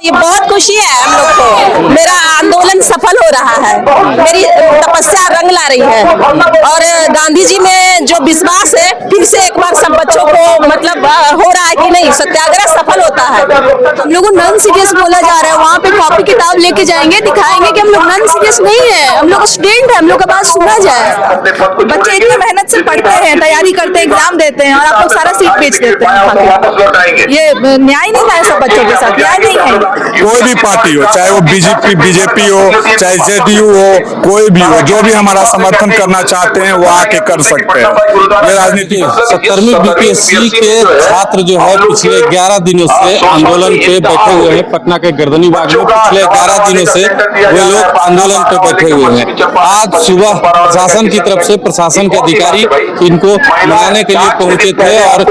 ये बहुत खुशी है हम लोग को, मेरा आंदोलन सफल हो रहा है, मेरी तपस्या रंग ला रही है और गांधी जी में जो विश्वास है फिर से एक बार सब बच्चों को मतलब हो रहा है कि नहीं सत्याग्रह सफल होता है। हम लोग को नॉन सीरियस बोला जा रहा है, वहाँ पे कॉपी किताब लेके जाएंगे, दिखाएंगे कि हम लोग नॉन सीरियस नहीं है, हम लोग स्टूडेंट है, हम लोग का बात सुना जाए। बच्चे इतनी मेहनत से पढ़ते हैं, तैयारी करते हैं, एग्जाम देते हैं और आप लोग सारा सीट बेच देते हैं। ये न्याय नहीं है सब बच्चों के साथ, न्याय नहीं है। कोई भी पार्टी हो, चाहे वो बीजेपी हो, चाहे जेडीयू हो, कोई भी हो, जो भी हमारा समर्थन करना चाहते हैं वो आके कर सकते हैं। ये राजनीति 70वीं बीपीएससी के छात्र जो है पिछले 11 दिनों से आंदोलन पे बैठे हुए हैं। पटना के गर्दनी बाग में पिछले 11 दिनों से वे लोग आंदोलन पे बैठे हुए हैं। आज सुबह प्रशासन की तरफ से प्रशासन के अधिकारी इनको मनाने के लिए पहुंचे थे और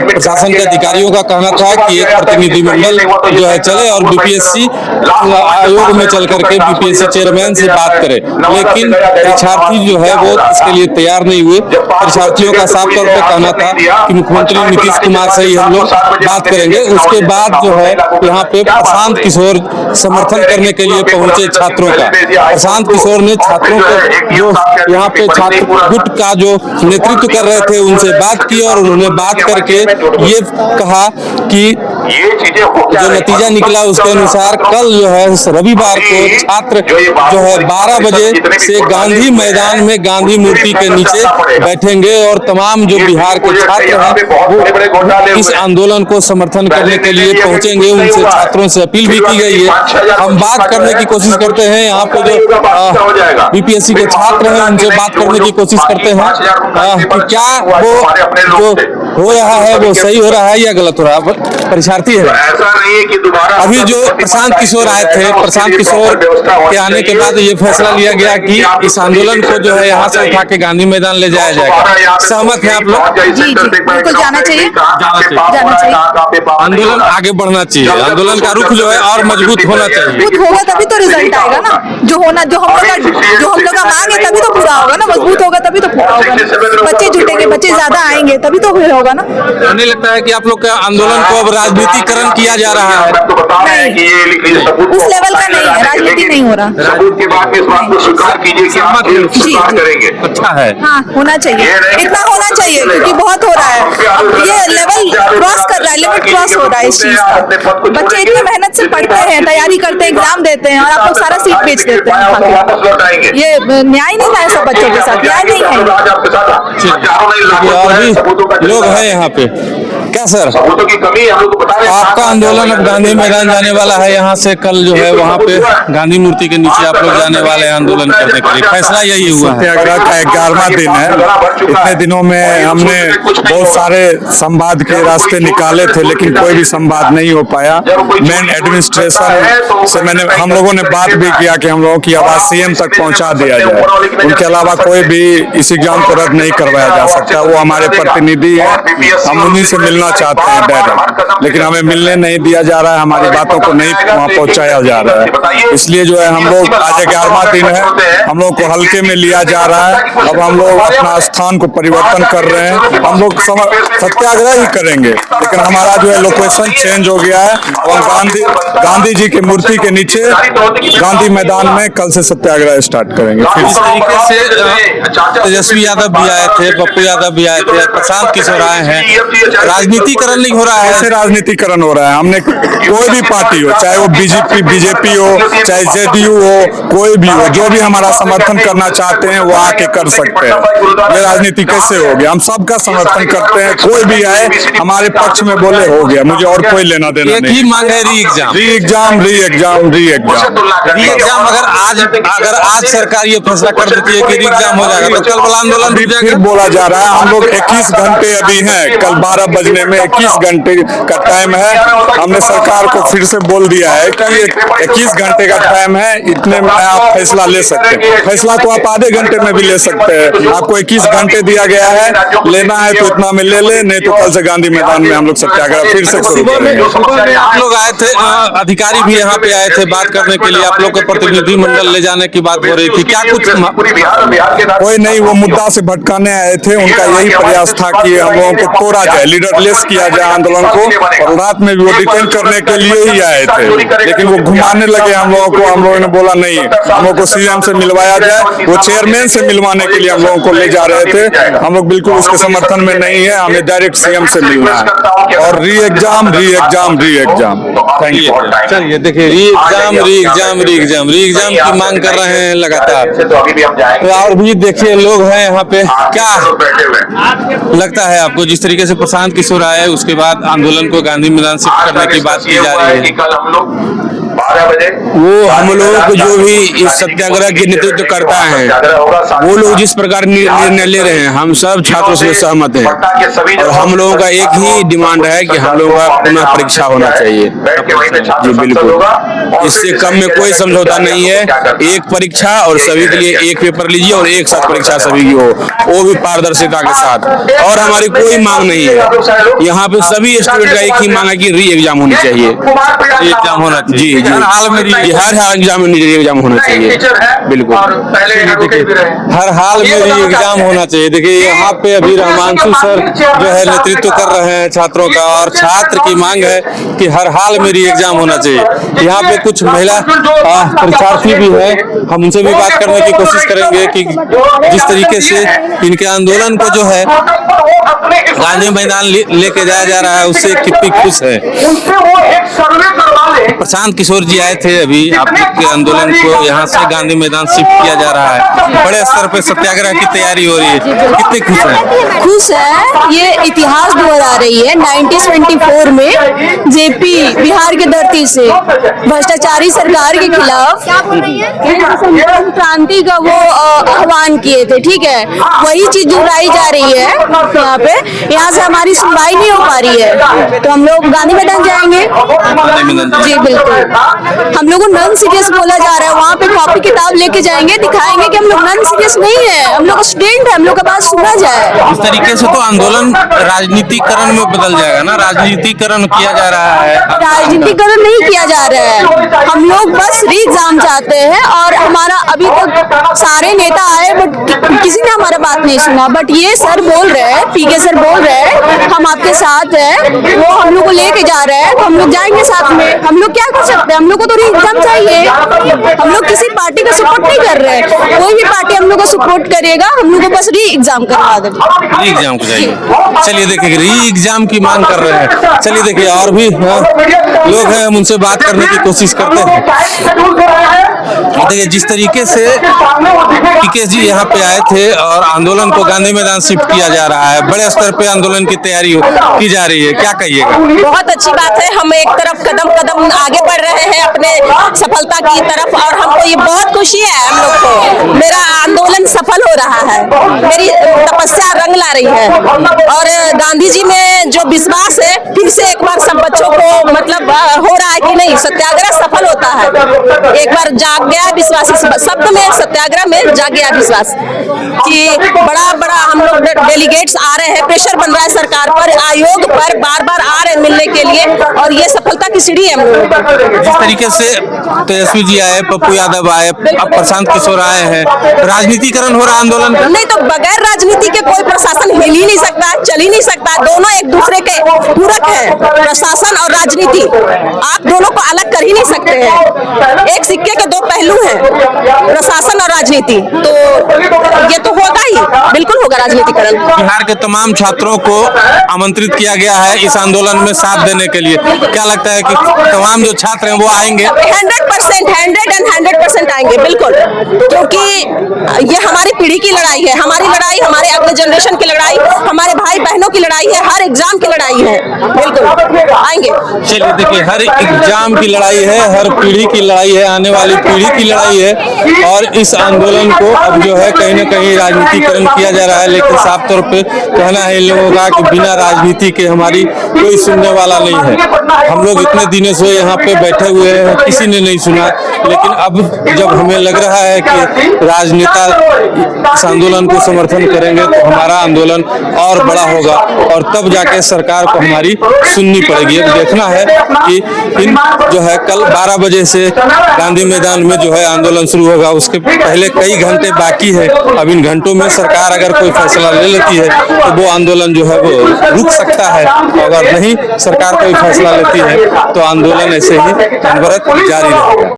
प्रशासन के अधिकारियों का कहना था कि एक प्रतिनिधिमंडल जो है चले और बीपीएससी आयोग में चल करके बीपीएससी चेयरमैन से बात करे, लेकिन परीक्षार्थी जो है वो इसके लिए तैयार नहीं हुए। परीक्षार्थियों का साफ तौर पर कहना था कि मुख्यमंत्री नीतीश कुमार से ही हम लोग बात करेंगे। उसके बाद जो है यहाँ पे प्रशांत किशोर समर्थन करने के लिए पहुंचे छात्रों का। प्रशांत किशोर ने छात्रों को जो यहाँ पे छात्र गुट का जो नेतृत्व कर रहे थे उनसे बात की और उन्होंने बात करके ये कहा कि जो नतीजा निकला उसके अनुसार कल जो है रविवार को छात्र जो है 12 बजे से गांधी मैदान में गांधी मूर्ति के नीचे बैठेंगे और तमाम जो बिहार के छात्र हैं वो इस आंदोलन को समर्थन करने के लिए पहुंचेंगे। उनसे छात्रों से अपील भी की गई है। हम बात करने की कोशिश करते हैं, यहाँ पे जो बीपीएससी के छात्र हैं उनसे बात करने की कोशिश करते हैं कि क्या वो जो हो रहा है वो सही हो रहा है या गलत हो रहा है। परीक्षार्थी है अभी जो प्रशांत किशोर आए थे, प्रशांत किशोर के आने के बाद ये फैसला लिया गया कि इस आंदोलन को जो है यहाँ से उठा के गांधी मैदान ले जाया जाएगा। सहमत है आप लोग? जी जी बिल्कुल जाना चाहिए, जाना चाहिए। आंदोलन आगे बढ़ना चाहिए, आंदोलन का रुख जो है और मजबूत होना चाहिए। मजबूत होगा तभी तो रिजल्ट आएगा ना, जो हम लोग का मांग है तभी तो पूरा होगा ना, मजबूत होगा तभी तो पूरा होगा ना। बच्चे जुटेंगे, बच्चे ज्यादा आएंगे तभी तो होगा ना। नहीं लगता है कि आप लोग का आंदोलन को अब राजनीतिकरण किया जा रहा है? नहीं, उस लेवल का नहीं है, राजनीति नहीं हो रहा। अच्छा है, हाँ होना चाहिए, इतना होना चाहिए क्योंकि बहुत हो रहा है, ये लेवल क्रॉस कर रहा है, लिमिट क्रॉस हो रहा है इस चीज का। बच्चे इतनी मेहनत से पढ़ते हैं, तैयारी करते हैं, एग्जाम देते हैं और आप लोग सारा सीट बेच देते हैं। ये न्याय नहीं है सब बच्चों के साथ, न्याय नहीं है। और भी लोग हैं यहाँ पे क्या सर? आपका आंदोलन अब गांधी मैदान जाने वाला है, यहाँ से कल जो है वहाँ पे गांधी मूर्ति के नीचे आप लोग जाने वाले हैं आंदोलन करने के लिए। फैसला यही हुआ है। सत्याग्रह का 11वां दिन है। इतने दिनों में हमने बहुत सारे संवाद के रास्ते निकाले थे लेकिन कोई भी संवाद नहीं हो पाया। मेन एडमिनिस्ट्रेशन से हम लोगों ने बात भी किया कि हम लोगों की आवाज सीएम तक पहुंचा दिया जाए, उनके अलावा कोई भी इस एग्जाम को रद्द नहीं करवाया जा सकता। वो हमारे प्रतिनिधि है, हम उन्हीं से मिलना चाहते हैं डायरेक्ट, लेकिन हमें मिलने नहीं दिया जा रहा है, हमारी बातों को नहीं वहाँ पहुँचाया जा रहा है। इसलिए जो है हम लोग आज 11वां दिन है, हम लोग को हल्के में लिया जा रहा है। अब हम लोग अपना स्थान को परिवर्तन कर रहे हैं, हम लोग सत्याग्रह ही करेंगे लेकिन हमारा जो है लोकेशन चेंज हो गया है और गांधी जी की मूर्ति के नीचे गांधी मैदान में कल से सत्याग्रह स्टार्ट करेंगे। इस तरीके से तेजस्वी यादव भी आए थे, पप्पू यादव भी आए थे, प्रशांत किशोर आए हैं। राजनीतिकरण नहीं हो रहा है? ऐसे राजनीतिकरण हो रहा है। हमने कोई भी पार्टी हो, चाहे वो बीजेपी हो, चाहे जेडीयू हो, कोई भी हो, जो भी हमारा समर्थन करना चाहते हैं वो आके कर सकते हैं। ये राजनीति कैसे हो गया? हम सबका समर्थन करते हैं, कोई भी आए हमारे पक्ष में बोले हो गया, मुझे और कोई लेना देना नहीं। मांग है री एग्जाम। अगर आज सरकार ये फैसला कर देती है कि री एग्जाम हो जाएगा तो कल वाला आंदोलन फिर बोला जा रहा है। हम लोग 21 घंटे अभी हैं, कल 12 बजने में 21 घंटे का टाइम है। हमने सरकार को फिर से बोल दिया है कि 21 घंटे का टाइम है, इतने में आप फैसला ले सकते हैं। फैसला तो आप आधे घंटे में भी ले सकते हैं, आपको 21 घंटे दिया गया है, लेना है तो इतना में ले ले, नहीं तो कल से गांधी मैदान में हम लोग सत्याग्रह फिर से शुरू करेंगे। आप लोग आए थे, अधिकारी भी यहाँ पे आए थे बात करने के लिए, आप लोग के प्रतिनिधि मंडल ले जाने की बात हो रही थी, क्या कुछ? कोई नहीं, वो मुद्दा से भटकाने आए थे, उनका यही प्रयास था कि हम लोगों को तोड़ा जाए, लीडर सीरियस किया जाए आंदोलन को, और रात में भी वो डिटेन करने के लिए ही आए थे, लेकिन वो घुमाने लगे हम लोगों को। हम लोगों ने बोला नहीं, हम लोग को सीएम से मिलवाया जाए। वो चेयरमैन से मिलवाने के लिए हम लोगों को ले जा रहे थे। हम लोग बिल्कुल उसके समर्थन में नहीं है, हमें डायरेक्ट सीएम से मिलना है, और री एग्जाम री एग्जाम री एग्जाम। Thank you. चलिए देखिए, री एग्जाम की मांग कर रहे हैं लगातार। तो और भी देखिए लोग हैं यहाँ पे। क्या लगता है आपको, जिस तरीके से प्रशांत किशोर आए उसके बाद आंदोलन को गांधी मैदान शिफ्ट करने की बात की जा रही है, वो हम लोगों को जो भी इस सत्याग्रह के नेतृत्व करता है, वो लोग जिस प्रकार निर्णय ले रहे हैं, हम सब छात्रों से सहमत हैं, और हम लोगों का एक ही डिमांड है कि हम लोगों का पुनः परीक्षा होना चाहिए। जी बिल्कुल, इससे कम में कोई समझौता नहीं है। एक परीक्षा और सभी के लिए एक पेपर लीजिए, और एक साथ परीक्षा सभी की हो, वो भी पारदर्शिता के साथ। और हमारी कोई मांग नहीं है, यहाँ पे सभी स्टूडेंट का एक ही मांग है कि री एग्जाम होनी चाहिए। री एग्जाम होना चाहिए, जी हर हाल में हर एग्जाम में री एग्जाम होना चाहिए, बिल्कुल हर हाल में री एग्जाम होना चाहिए। देखिए यहाँ पे अभी रहमांशु सर जो है नेतृत्व कर रहे हैं छात्रों का, और छात्र की मांग है कि हर हाल में री एग्जाम होना चाहिए। यहाँ पे कुछ महिला परीक्षार्थी भी है, हम उनसे भी बात करने की कोशिश करेंगे कि जिस तरीके से इनके आंदोलन को जो है गांधी मैदान लेके जाया जा रहा है, उससे कितनी खुश है। प्रशांत किशोर जी आए थे अभी, आपके आंदोलन को यहाँ से गांधी मैदान शिफ्ट किया जा रहा है, बड़े स्तर पे सत्याग्रह की तैयारी हो रही है, कितने खुश है? खुश है। ये इतिहास दोहरा रही है। 1974 में जेपी बिहार की धरती से भ्रष्टाचारी सरकार के खिलाफ क्रांति का वो आह्वान किए थे, ठीक है। वही चीज दोहराई जा रही है यहाँ पे। यहाँ से हमारी सुनवाई नहीं हो पा रही है, तो हम लोग गांधी मैदान जाएंगे। जी बिल्कुल, हम लोग को नॉन सीरियस बोला जा रहा है। वहाँ पे कॉपी किताब लेके जाएंगे, दिखाएंगे कि हम लोग नॉन सीरियस नहीं है, हम लोग स्टूडेंट है, हम लोग का बात सुना जाए। इस तरीके से तो आंदोलन राजनीतिकरण में बदल जाएगा ना, राजनीतिकरण किया जा रहा है। राजनीतिकरण नहीं किया जा रहा है, हम लोग बस री एग्जाम चाहते हैं। और हमारा अभी तक सारे नेता आए, बट किसी ने हमारा बात नहीं सुना। बट ये सर बोल रहे हैं, पीके सर बोल रहे हैं हम आपके साथ हैं, वो हम लोग को लेके जा रहे हैं, तो हम लोग जाएंगे साथ में। हम लोग क्या कर सकते हैं, हम लोग को तो री एग्जाम चाहिए। हम लोग किसी पार्टी का सपोर्ट नहीं कर रहे हैं, कोई भी पार्टी हम लोग को सपोर्ट करेगा, हम लोग को बस री एग्जाम करवा दे। री एग्जाम को चाहिए। चलिए देखिए, री एग्जाम की मांग कर रहे हैं। चलिए देखिए, और भी लोग हैं, हम उनसे बात करने की कोशिश करते हैं। देखिए जिस तरीके से पीके जी यहाँ पे आए थे और आंदोलन को गांधी मैदान शिफ्ट किया जा रहा है, बड़े स्तर पे आंदोलन की तैयारी की जा रही है, क्या कहिएगा? बहुत अच्छी बात है। हम एक तरफ कदम कदम आगे बढ़ रहे हैं अपने सफलता की तरफ, और हमको ये बहुत खुशी है। हम लोग को मेरा आंदोलन सफल हो रहा है, मेरी तपस्या रंग ला रही है, और गांधी जी में जो विश्वास है, फिर से एक बार सब बच्चों को मतलब हो रहा है कि नहीं, सत्याग्रह सफल होता है। एक बार जाग गया विश्वास, इस शब्द में सत्याग्रह में जाग गया विश्वास कि बड़ा बड़ा हम लोग डेलीगेट्स आ रहे हैं, प्रेशर बन रहा है सरकार पर, आयोग पर, बार बार आ रहे हैं मिलने के लिए, और ये सफलता की सीढ़ी है हम लोग। जिस तरीके से तेजस्वी जी आए, पप्पू यादव आए, अब प्रशांत किशोर आए हैं, राजनीतिकरण हो रहा है आंदोलन का? नहीं, तो बगैर राजनीति के कोई प्रशासन हिल ही नहीं सकता, चल ही नहीं सकता। दोनों एक दूसरे के पूरक है, प्रशासन और राजनीति। आप दोनों को अलग कर ही नहीं सकते हैं, एक सिक्के के दो पहलू हैं, प्रशासन और राजनीति। तो ये तो होगा ही, बिल्कुल होगा राजनीतिकरण। बिहार के तमाम छात्रों को आमंत्रित किया गया है इस आंदोलन में साथ देने के लिए। क्या लगता है कि तमाम जो छात्र हैं वो आएंगे? 100% आएंगे, बिल्कुल, क्योंकि ये हमारी पीढ़ी की लड़ाई है, हमारी लड़ाई, हमारे अगले जनरेशन की लड़ाई, हमारे भाई बहनों की लड़ाई है, हर एग्जाम की लड़ाई है, बिल्कुल आएंगे। चलिए देखिए, हर एग्जाम की लड़ाई है, हर पीढ़ी की लड़ाई है, आने वाली पीढ़ी की लड़ाई है, और इस आंदोलन को अब जो है कहीं न कहीं राजनीतिकरण किया जा रहा है। लेकिन साफ तौर पे कहना है इन लोगों का कि बिना राजनीति के हमारी कोई सुनने वाला नहीं है। हम लोग इतने दिनों से यहाँ पे बैठे हुए हैं, किसी ने नहीं सुना, लेकिन अब जब हमें लग रहा है कि राजनेता इस आंदोलन को समर्थन करेंगे तो हमारा आंदोलन और बड़ा होगा और तब जाके सरकार को हमारी सुननी पड़ेगी। अब देखना है कि इन जो है कल 12 बजे से गांधी मैदान में जो है आंदोलन शुरू होगा, उसके पहले कई घंटे बाकी है। अब इन घंटों में सरकार अगर कोई फैसला ले लेती है तो वो आंदोलन जो है वो रुक सकता है, अगर नहीं सरकार कोई फैसला लेती है तो आंदोलन ऐसे ही अनवरत जारी रहेगा।